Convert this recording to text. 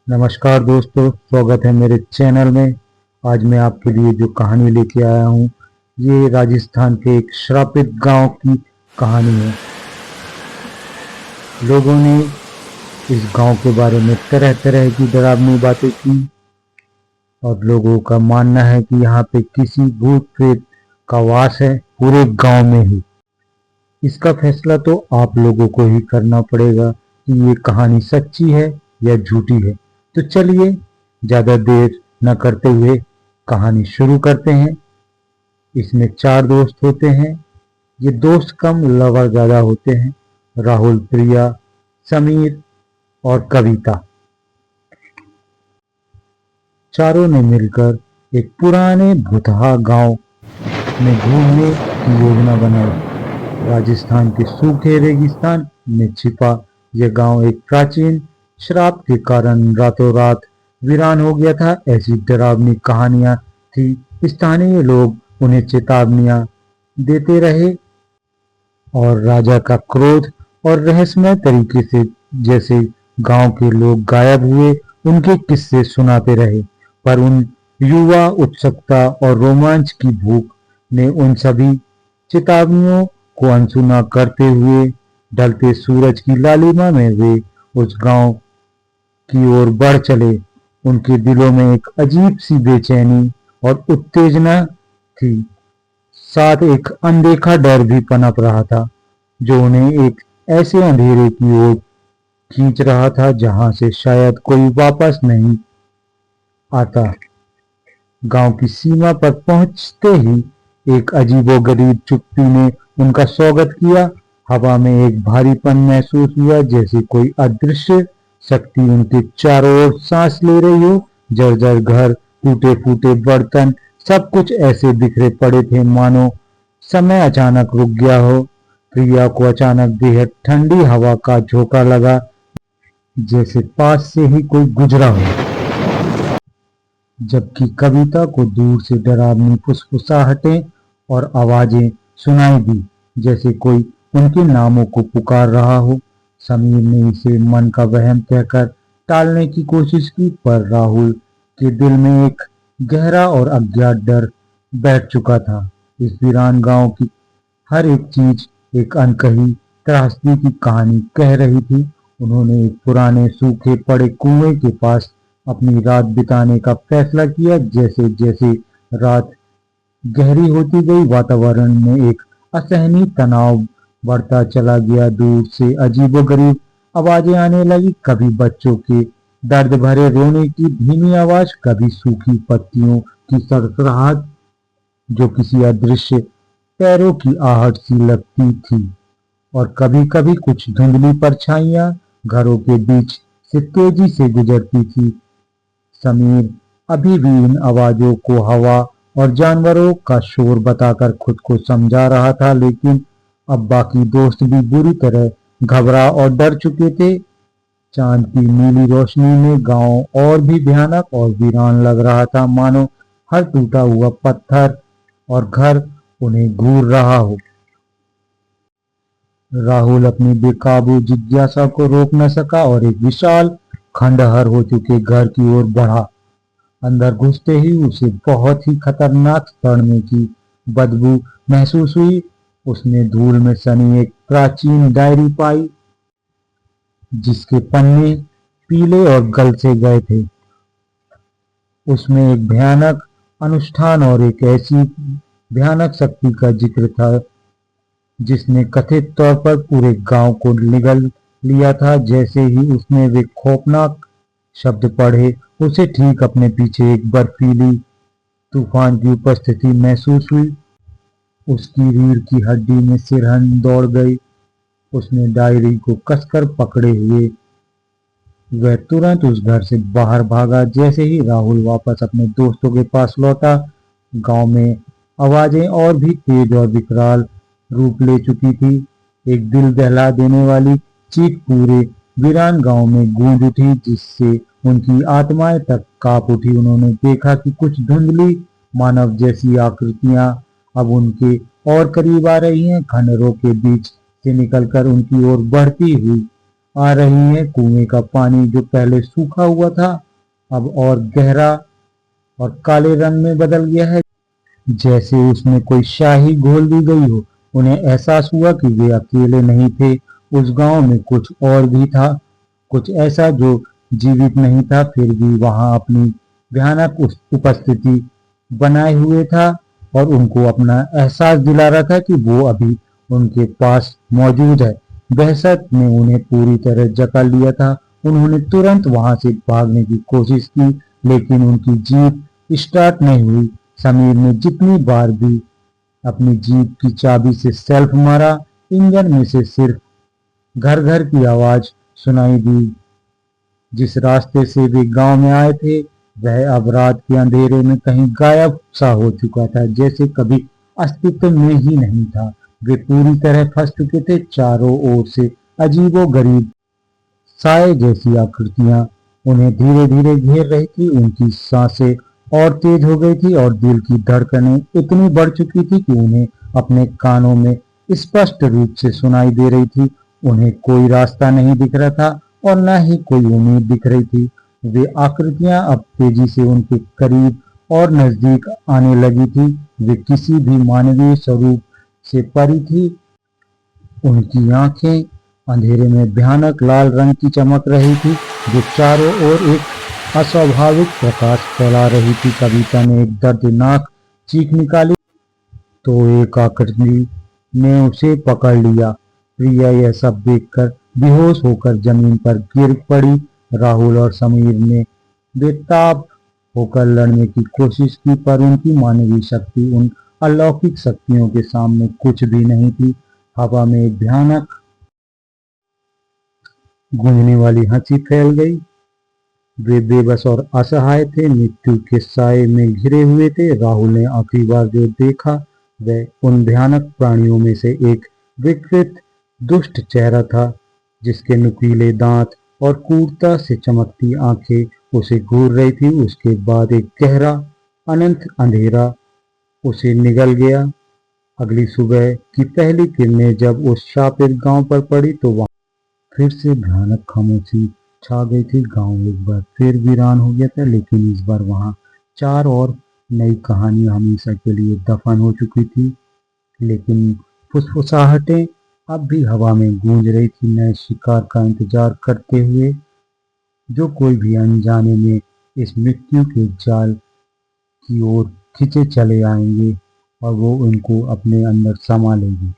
नमस्कार दोस्तों, स्वागत है मेरे चैनल में। आज मैं आपके लिए जो कहानी लेके आया हूँ, ये राजस्थान के एक श्रापित गांव की कहानी है। लोगों ने इस गांव के बारे में तरह तरह की डरावनी बातें की और लोगों का मानना है कि यहाँ पे किसी भूत प्रेत का वास है पूरे गांव में ही। इसका फैसला तो आप लोगों को ही करना पड़ेगा कि ये कहानी सच्ची है या झूठी है। तो चलिए ज्यादा देर न करते हुए कहानी शुरू करते हैं। इसमें 4 दोस्त होते हैं। ये दोस्त कम लवर ज्यादा होते हैं। राहुल, प्रिया, समीर और कविता। चारों ने मिलकर एक पुराने भुतहा गांव में घूमने की योजना बनाई। राजस्थान के सूखे रेगिस्तान में छिपा यह गांव एक प्राचीन श्राप के कारण रातों रात वीरान हो गया था। ऐसी डरावनी कहानियां थी। स्थानीय लोग उन्हें चेतावनियां देते रहे और राजा का क्रोध और रहस्यमय तरीके से जैसे गांव के लोग गायब हुए उनके किस्से सुनाते रहे। पर उन युवा उत्सुकता और रोमांच की भूख ने उन सभी चेतावनियों को अनसुना करते हुए ढलते सूरज की लालिमा में वे उस गांव की ओर बढ़ चले। उनके दिलों में एक अजीब सी बेचैनी और उत्तेजना थी। साथ एक अनदेखा डर भी पनप रहा था जो उन्हें एक ऐसे अंधेरे की ओर खींच रहा था जहां से शायद कोई वापस नहीं आता। गांव की सीमा पर पहुंचते ही एक अजीबोगरीब चुप्पी ने उनका स्वागत किया। हवा में एक भारीपन महसूस हुआ जैसे कोई अदृश्य शक्ति उनके चारों ओर सांस ले रही हो। जर्जर घर, टूटे फूटे बर्तन, सब कुछ ऐसे बिखरे पड़े थे मानो समय अचानक रुक गया हो। प्रिया को अचानक बेहद ठंडी हवा का झोंका लगा, जैसे पास से ही कोई गुजरा हो। जबकि कविता को दूर से डरावनी फुसफुसाहटें और आवाजें सुनाई दी, जैसे कोई उनके नामों को पुकार रहा हो। समीर ने इसे मन का वहम कहकर टालने की कोशिश की, पर राहुल के दिल में एक गहरा और अज्ञात डर बैठ चुका था। इस वीरान गांव की हर एक चीज एक अनकही त्रासदी की कहानी कह रही थी। उन्होंने एक पुराने सूखे पड़े कुएं के पास अपनी रात बिताने का फैसला किया। जैसे जैसे रात गहरी होती गई, वातावरण में एक असहनीय तनाव बढ़ता चला गया। दूर से अजीबोगरीब आवाजें आने लगी, कभी बच्चों के दर्द भरे रोने की धीमी आवाज, कभी सूखी पत्तियों की सरसराहट जो किसी अदृश्य पैरों की आहट सी लगती थी, और कभी कभी कुछ धुंधली परछाइयां घरों के बीच से तेजी से गुजरती थी। समीर अभी भी इन आवाजों को हवा और जानवरों का शोर बताकर खुद को समझा रहा था, लेकिन अब बाकी दोस्त भी बुरी तरह घबरा और डर चुके थे। चांद की नीली रोशनी में गांव और भी भयानक और वीरान लग रहा था, मानो हर टूटा हुआ पत्थर और घर उन्हें घूर रहा हो। राहुल अपनी बेकाबू जिज्ञासा को रोक न सका और एक विशाल खंडहर हो चुके घर की ओर बढ़ा। अंदर घुसते ही उसे बहुत ही खतरनाक सड़ने की बदबू महसूस हुई। उसने धूल में सनी एक प्राचीन डायरी पाई जिसके पन्ने पीले और गल से गए थे। उसमें एक भयानक अनुष्ठान और एक ऐसी भयानक शक्ति का जिक्र था जिसने कथित तौर पर पूरे गांव को निगल लिया था। जैसे ही उसने वे खौफनाक शब्द पढ़े, उसे ठीक अपने पीछे एक बर्फीली तूफान की उपस्थिति महसूस हुई। उसकी रीढ़ की हड्डी में सिरहन दौड़ गई। उसने डायरी को कसकर पकड़े हुए वह तुरंत उस घर से बाहर भागा। जैसे ही राहुल वापस अपने दोस्तों के पास लौटा, गांव में आवाजें और भी तेज और विकराल रूप ले चुकी थी। एक दिल दहला देने वाली चीख पूरे वीरान गांव में गूंज उठी, जिससे उनकी आत्माएं तक कांप उठी। उन्होंने देखा कि कुछ धुंधली मानव जैसी आकृतियां अब उनके और करीब आ रही हैं, खंडहरों के बीच से निकलकर उनकी ओर बढ़ती हुई। आ रही है। कुएं का पानी जो पहले सूखा हुआ था अब और गहरा और काले रंग में बदल गया है, जैसे उसमें कोई शाही घोल दी गई हो। उन्हें एहसास हुआ कि वे अकेले नहीं थे। उस गांव में कुछ और भी था, कुछ ऐसा जो जीवित नहीं था फिर भी वहां अपनी भयानक उपस्थिति बनाए हुए था और उनको अपना एहसास दिला रहा था कि वो अभी उनके पास मौजूद है। दहशत ने उन्हें पूरी तरह जकड़ लिया था। उन्होंने तुरंत वहां से भागने की कोशिश की, लेकिन उनकी जीप स्टार्ट नहीं हुई। समीर ने जितनी बार भी अपनी जीप की चाबी से सेल्फ मारा, इंजन में से सिर्फ घर घर की आवाज सुनाई दी। जिस रास्ते से वे गांव में आए थे वह अब रात के अंधेरे में कहीं गायब सा हो चुका था, जैसे कभी अस्तित्व में ही नहीं था। वे पूरी तरह फंस चुके थे। चारों ओर से अजीबोगरीब साए जैसी आकृतियां उन्हें धीरे धीरे घेर रही थी। उनकी सांसें और तेज हो गई थी और दिल की धड़कनें इतनी बढ़ चुकी थी कि उन्हें अपने कानों में स्पष्ट रूप से सुनाई दे रही थी। उन्हें कोई रास्ता नहीं दिख रहा था और न ही कोई उम्मीद दिख रही थी। वे आकृतियां अब तेजी से उनके करीब और नजदीक आने लगी थी। वे किसी भी मानवीय स्वरूप से परी थी। उनकी आंखें अंधेरे में भयानक लाल रंग की चमक रही थी, जो चारों ओर एक अस्वाभाविक प्रकाश फैला रही थी। कविता ने एक दर्दनाक चीख निकाली तो एक आकृति ने उसे पकड़ लिया। प्रिया यह सब देखकर बेहोश होकर जमीन पर गिर पड़ी। राहुल और समीर ने बेताब होकर लड़ने की कोशिश की, पर उनकी मानवीय शक्ति उन अलौकिक शक्तियों के सामने कुछ भी नहीं थी। हवा में एक भयानक गूंजने वाली हंसी फैल गई। वे बेबस और असहाय थे, मृत्यु के साए में घिरे हुए थे। राहुल ने आखिरी बार जो देखा वह उन भयानक प्राणियों में से एक विकृत दुष्ट चेहरा था, जिसके नुकीले दांत और क्रूरता से चमकती आंखें उसे घूर रही थी। उसके बाद एक गहरा अनंत अंधेरा उसे निगल गया। अगली सुबह की पहली किरणें जब उस शापित गांव पर पड़ी तो वहां फिर से भयानक खामोशी छा गई थी। गांव एक बार फिर वीरान हो गया था, लेकिन इस बार वहां चार और नई कहानियां हमेशा के लिए दफन हो चुकी थी। लेकिन फुसफुसाहटें अब भी हवा में गूंज रही थी, नए शिकार का इंतजार करते हुए, जो कोई भी अनजाने में इस मृत्यु के जाल की ओर खींचे चले आएंगे और वो उनको अपने अंदर समा लेंगे।